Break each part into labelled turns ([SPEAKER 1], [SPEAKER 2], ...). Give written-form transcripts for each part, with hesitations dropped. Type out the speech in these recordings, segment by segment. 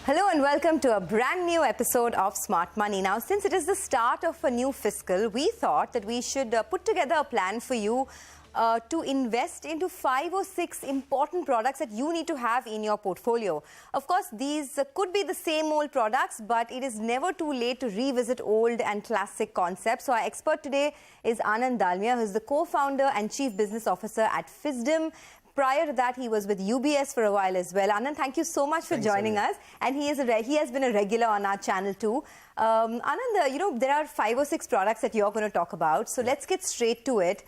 [SPEAKER 1] Hello and welcome to a brand new episode of Smart Money. Now, since it is the start of a new fiscal, we thought that we should put together a plan for you to invest into 5 or 6 important products that you need to have in your portfolio. Of course, these could be the same old products, but it is never too late to revisit old and classic concepts. So our expert today is Anand Dalmia, who is the co-founder and chief business officer at Fisdom. Prior to that, he was with UBS for a while as well. Anand, thank you so much for joining us. And he has been a regular on our channel too. Anand, there are 5 or 6 products that you're going to talk about. So let's get straight to it.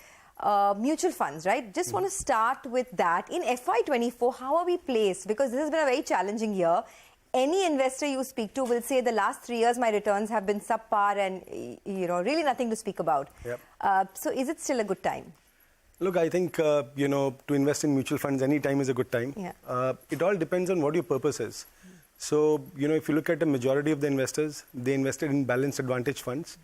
[SPEAKER 1] Mutual funds, right? Just want to start with that. In FY24, how are we placed? Because this has been a very challenging year. Any investor you speak to will say the last 3 years my returns have been subpar and really nothing to speak about. Yep. So is it still a good time?
[SPEAKER 2] Look, I think, to invest in mutual funds any time is a good time. Yeah. It all depends on what your purpose is. So, if you look at the majority of the investors, they invested in balanced advantage funds.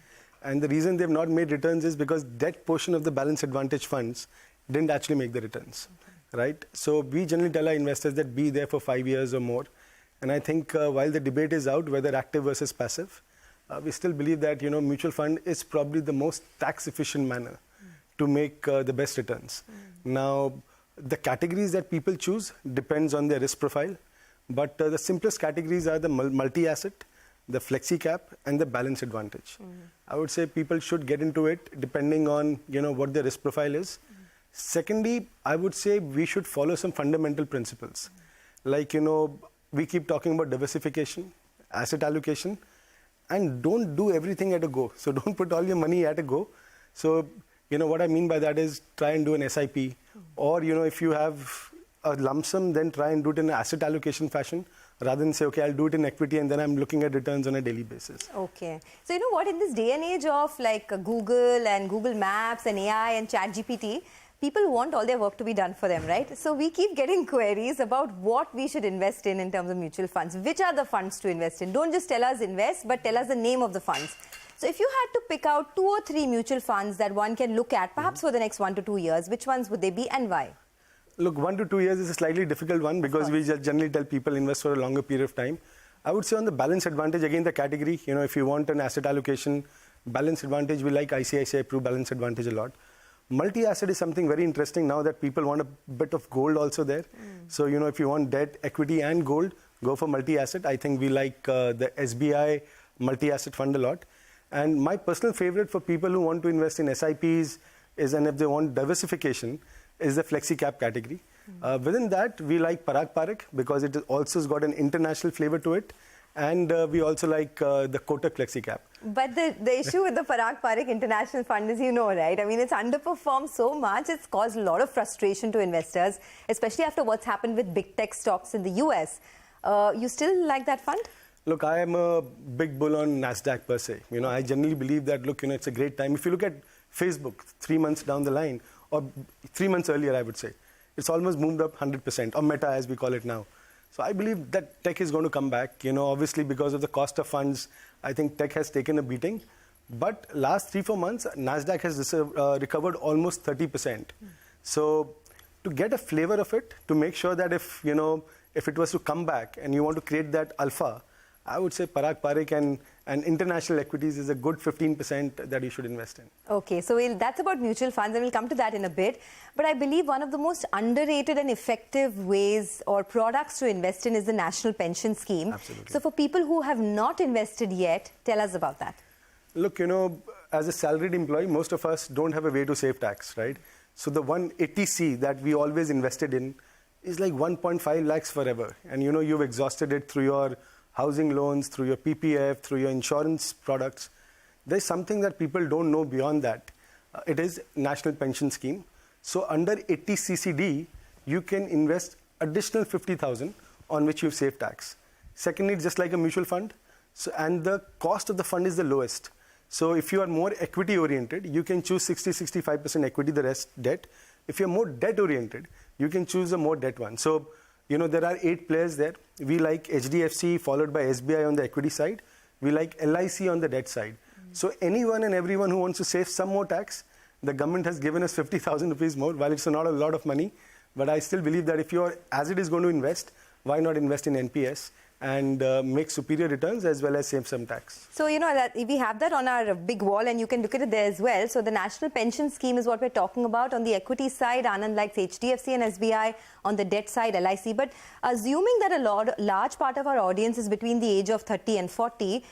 [SPEAKER 2] And the reason they've not made returns is because that portion of the balanced advantage funds didn't actually make the returns, right? So we generally tell our investors that be there for 5 years or more. And I think while the debate is out, whether active versus passive, we still believe that, mutual fund is probably the most tax efficient manner to make the best returns. Now, the categories that people choose depends on their risk profile, but the simplest categories are the multi-asset, the flexi cap, and the balance advantage. I would say people should get into it depending on what their risk profile is. Secondly, I would say we should follow some fundamental principles. Like, we keep talking about diversification, asset allocation, and don't do everything at a go. So don't put all your money at a go. So what I mean by that is try and do an SIP, or if you have a lump sum, then try and do it in an asset allocation fashion, rather than say, okay, I'll do it in equity and then I'm looking at returns on a daily basis.
[SPEAKER 1] Okay. So you know what, in this day and age of like Google and Google Maps and AI and ChatGPT, people want all their work to be done for them, right? So we keep getting queries about what we should invest in terms of mutual funds. Which are the funds to invest in? Don't just tell us invest, but tell us the name of the funds. So if you had to pick out 2 or 3 mutual funds that one can look at, perhaps for the next 1 to 2 years, which ones would they be and why?
[SPEAKER 2] Look, 1 to 2 years is a slightly difficult one because we just generally tell people invest for a longer period of time. I would say on the balance advantage, again, the category, if you want an asset allocation, balance advantage, we like ICICI Pru balance advantage a lot. Multi-asset is something very interesting now that people want a bit of gold also there. So, if you want debt, equity and gold, go for multi-asset. I think we like the SBI multi-asset fund a lot. And my personal favorite for people who want to invest in SIPs is, and if they want diversification, is the flexi cap category. Within that, we like Parag Parik because it also has got an international flavor to it. And we also like the Kotak flexi cap.
[SPEAKER 1] But the issue with the Parag Parik International Fund is, right? I mean, it's underperformed so much. It's caused a lot of frustration to investors, especially after what's happened with big tech stocks in the US. You still like that fund?
[SPEAKER 2] Look, I am a big bull on NASDAQ per se. I generally believe that, look, it's a great time. If you look at Facebook 3 months down the line, or 3 months earlier, I would say, it's almost moved up 100%, or Meta as we call it now. So I believe that tech is going to come back. Obviously because of the cost of funds, I think tech has taken a beating. But last 3-4 months, NASDAQ has recovered almost 30%. So to get a flavor of it, to make sure that if it was to come back and you want to create that alpha, I would say Parag Parik and international equities is a good 15% that you should invest in. Okay,
[SPEAKER 1] so that's about mutual funds and we'll come to that in a bit. But I believe one of the most underrated and effective ways or products to invest in is the National Pension Scheme.
[SPEAKER 2] Absolutely.
[SPEAKER 1] So for people who have not invested yet, tell us about that.
[SPEAKER 2] Look, as a salaried employee, most of us don't have a way to save tax, right? So the 180C that we always invested in is like 1.5 lakhs forever. And you've exhausted it through your housing loans, through your PPF, through your insurance products. There's something that people don't know beyond that. It is National Pension Scheme. So under 80CCD, you can invest additional 50,000 on which you've saved tax. Secondly, it's just like a mutual fund. And the cost of the fund is the lowest. So if you are more equity oriented, you can choose 60-65% equity, the rest debt. If you're more debt oriented, you can choose a more debt one. So there are 8 players there. We like HDFC, followed by SBI on the equity side. We like LIC on the debt side. So anyone and everyone who wants to save some more tax, the government has given us 50,000 rupees more. While it's not a lot of money, but I still believe that if you're, as it is going to invest, why not invest in NPS? and make superior returns as well as save some tax.
[SPEAKER 1] So, you know, that we have that on our big wall and you can look at it there as well. So, the National Pension Scheme is what we're talking about. On the equity side, Anand likes HDFC and SBI. On the debt side, LIC. But assuming that a large part of our audience is between the age of 30 and 40,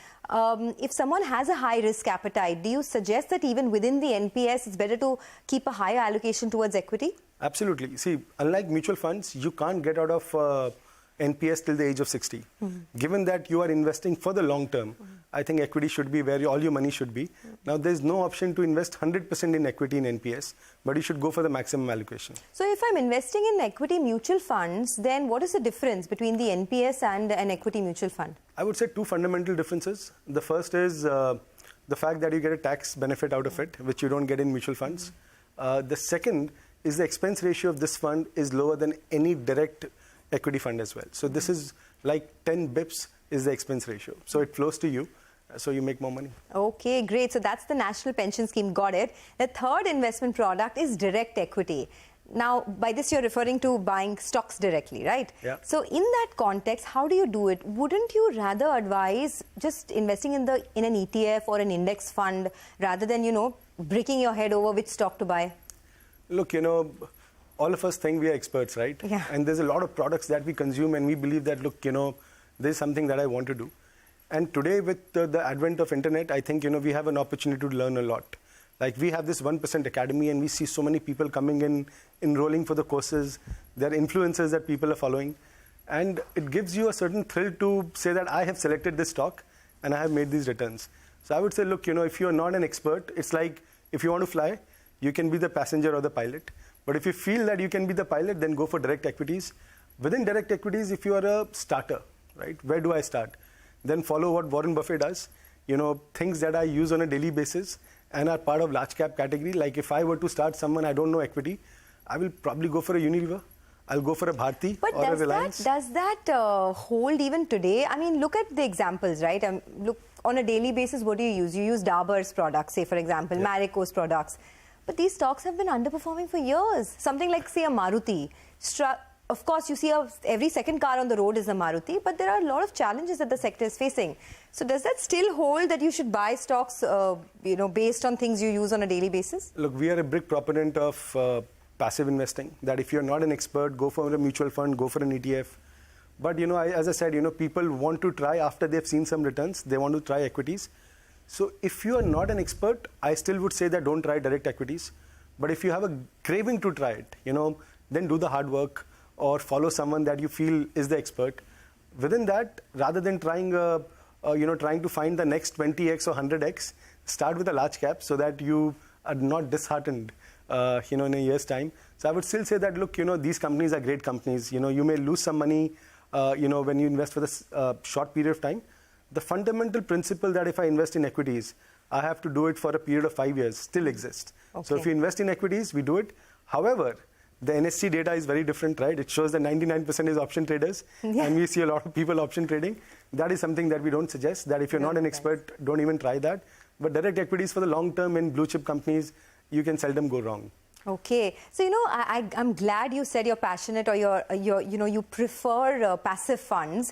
[SPEAKER 1] if someone has a high risk appetite, do you suggest that even within the NPS, it's better to keep a higher allocation towards equity?
[SPEAKER 2] Absolutely. See, unlike mutual funds, you can't get out of NPS till the age of 60. Given that you are investing for the long term, I think equity should be where all your money should be. Now, there's no option to invest 100% in equity in NPS, but you should go for the maximum allocation.
[SPEAKER 1] So, if I'm investing in equity mutual funds, then what is the difference between the NPS and an equity mutual fund?
[SPEAKER 2] I would say two fundamental differences. The first is the fact that you get a tax benefit out of it, which you don't get in mutual funds. The second is the expense ratio of this fund is lower than any direct equity fund as well. So this is like 10 bips is the expense ratio. So it flows to you, so you make more money.
[SPEAKER 1] Okay, great. So that's the National Pension Scheme. Got it. The third investment product is direct equity. Now, by this you're referring to buying stocks directly, right?
[SPEAKER 2] Yeah.
[SPEAKER 1] So in that context, how do you do it? Wouldn't you rather advise just investing in an ETF or an index fund rather than, you know, breaking your head over which stock to buy?
[SPEAKER 2] Look, you know, all of us think we are experts, right?
[SPEAKER 1] Yeah.
[SPEAKER 2] And there's a lot of products that we consume and we believe that, look, you know, there's something that I want to do. And today with the advent of internet, I think, you know, we have an opportunity to learn a lot. Like we have this 1% Academy and we see so many people coming in, enrolling for the courses. There are influencers that people are following. And it gives you a certain thrill to say that I have selected this stock and I have made these returns. So I would say, look, you know, if you're not an expert, it's like if you want to fly, you can be the passenger or the pilot. But if you feel that you can be the pilot, then go for direct equities. Within direct equities, if you are a starter, right, where do I start? Then follow what Warren Buffett does. You know, things that I use on a daily basis and are part of large cap category. Like if I were to start someone, I don't know equity, I will probably go for a Unilever. I'll go for a Bharti or a Reliance.
[SPEAKER 1] Does that hold even today? I mean, look at the examples, right? Look, on a daily basis, what do you use? You use Dabur's products, say, for example, Marico's products. But these stocks have been underperforming for years. Something like, say, a Maruti. Of course, you see every second car on the road is a Maruti, but there are a lot of challenges that the sector is facing. So does that still hold that you should buy stocks, you know, based on things you use on a daily basis?
[SPEAKER 2] Look, we are a big proponent of passive investing, that if you're not an expert, go for a mutual fund, go for an ETF. But, you know, as I said, you know, people want to try after they've seen some returns, they want to try equities. So if you are not an expert, I still would say that don't try direct equities. But if you have a craving to try it, you know, then do the hard work or follow someone that you feel is the expert. Within that, rather than trying to find the next 20x or 100x, start with a large cap so that you are not disheartened, you know, in a year's time. So I would still say that, look, you know, these companies are great companies. You know, you may lose some money, you know, when you invest for this short period of time. The fundamental principle that if I invest in equities, I have to do it for a period of 5 years still exists. Okay. So if you invest in equities, we do it. However, the NSE data is very different, right? It shows that 99% is option traders, and we see a lot of people option trading. That is something that we don't suggest, that if you're not an expert, don't even try that. But direct equities for the long term in blue chip companies, you can seldom go wrong.
[SPEAKER 1] Okay. So, you know, I'm glad you said you're passionate or you prefer passive funds.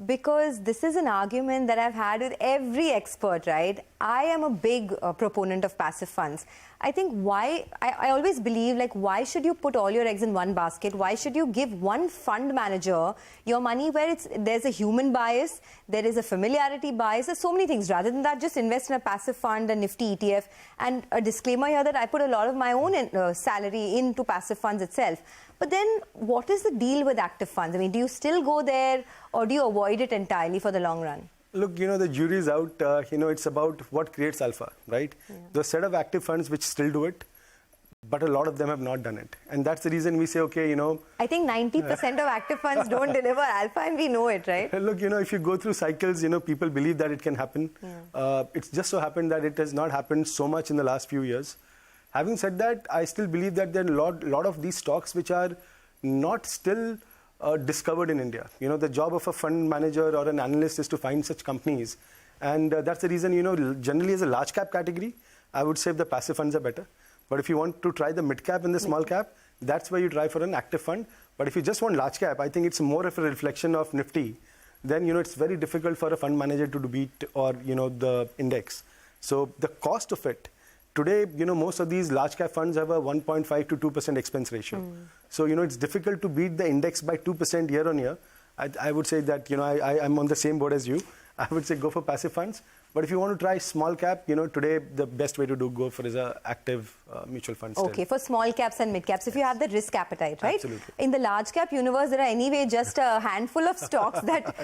[SPEAKER 1] Because this is an argument that I've had with every expert, right? I am a big proponent of passive funds. I think I always believe, like, why should you put all your eggs in one basket? Why should you give one fund manager your money where there's a human bias, there is a familiarity bias, there's so many things. Rather than that, just invest in a passive fund, a nifty ETF. And a disclaimer here that I put a lot of my own salary into passive funds itself. But then what is the deal with active funds? I mean, do you still go there or do you avoid it entirely for the long run?
[SPEAKER 2] Look, you know, the jury's out. You know, it's about what creates alpha, right? Yeah. There's a set of active funds which still do it, but a lot of them have not done it. And that's the reason we say, okay, you know...
[SPEAKER 1] I think 90% of active funds don't deliver alpha, and we know it, right?
[SPEAKER 2] Look, you know, if you go through cycles, you know, people believe that it can happen. Yeah. It's just so happened that it has not happened so much in the last few years. Having said that, I still believe that there are a lot of these stocks which are not still discovered in India. You know, the job of a fund manager or an analyst is to find such companies. And that's the reason, you know, generally as a large cap category, I would say the passive funds are better. But if you want to try the mid cap and the small cap, that's where you try for an active fund. But if you just want large cap, I think it's more of a reflection of Nifty then, it's very difficult for a fund manager to beat or, the index. So the cost of it, today, most of these large cap funds have a 1.5 to 2% expense ratio. So, it's difficult to beat the index by 2% year on year. I would say that, I'm on the same board as you. I would say go for passive funds. But if you want to try small cap, today the best way to go for is a active mutual fund.
[SPEAKER 1] Okay, for small caps and mid caps, if you have the risk appetite, right?
[SPEAKER 2] Absolutely.
[SPEAKER 1] In the large cap universe, there are anyway just a handful of stocks that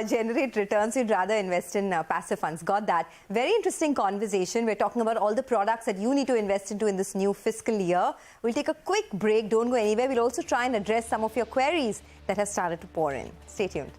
[SPEAKER 1] generate returns. You'd rather invest in passive funds. Got that. Very interesting conversation. We're talking about all the products that you need to invest into in this new fiscal year. We'll take a quick break. Don't go anywhere. We'll also try and address some of your queries that have started to pour in. Stay tuned.